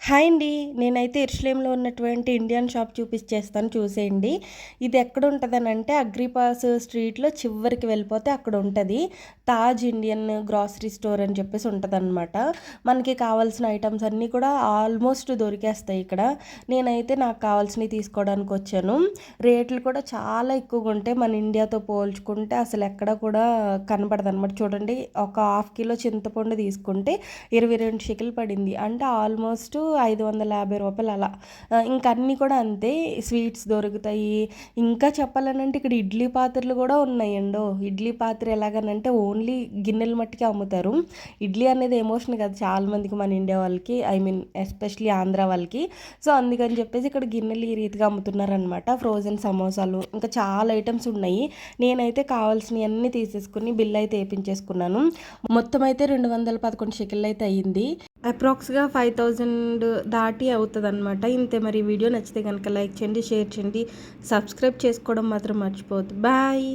Hi అండి. నేనైతే ఎరుషలేంలో ఉన్నటువంటి ఇండియన్ షాప్ చూపిచ్చేస్తాను చూసేయండి. ఇది ఎక్కడుంటదనంటే అగ్రిపాస్ స్ట్రీట్‌లో చివరికి వెళ్ళిపోతే అక్కడుంటది. తాజ్ ఇండియన్ గ్రాసరీ స్టోర్ అని చెప్పేసి ఉంటదనమాట. మనకి కావాల్సిన ఐటెమ్స్ అన్నీ కూడా ఆల్మోస్ట్ దొరికేస్తాయి ఇక్కడ. నేనైతే నాకు కావాల్సినవి తీసుకోవడానికొచ్చాను. రేట్లు కూడా చాలా ఎక్కువగుంటాయి. మన ఇండియాతో పోల్చుకుంటే అసలెక్కడ కూడా కనపడదనమాట. చూడండి, ఒక హాఫ్ కిలో చింతపండు తీసుకుంటే 22 షెకెల్ పడింది. అంటే ఆల్మోస్ట్ రూ. 550 అలా. ఇంక అన్నీ కూడా అంతే. స్వీట్స్ దొరుకుతాయి. ఇంకా చెప్పాలనంటే ఇక్కడ ఇడ్లీ పాత్రలు కూడా ఉన్నాయండో. ఇడ్లీ పాత్ర ఎలాగనంటే ఓన్లీ గిన్నెల మట్టుకే అమ్ముతారు. ఇడ్లీ అనేది ఎమోషన్ కదా చాలా మందికి, మన ఇండియా వాళ్ళకి, ఐ మీన్ ఎస్పెషలీ ఆంధ్ర వాళ్ళకి. సో అందుకని చెప్పేసి ఇక్కడ గిన్నెలు ఈ రీతిగా అమ్ముతున్నారనమాట. ఫ్రోజన్ సమోసాలు ఇంకా చాలా ఐటమ్స్ ఉన్నాయి. నేనైతే కావాల్సినవన్నీ తీసేసుకుని బిల్ అయితే వేయించేసుకున్నాను. మొత్తం అయితే 211 షెకెల్ అయితే అయ్యింది. అప్రాక్స్గా 5000 దాటి అవుతుందన్నమాట. ఇంతే. మరి వీడియో నచ్చితే కనుక లైక్ చేయండి, షేర్ చేయండి, సబ్స్క్రైబ్ చేసుకోవడం మాత్రం మర్చిపోవద్దు. బాయ్.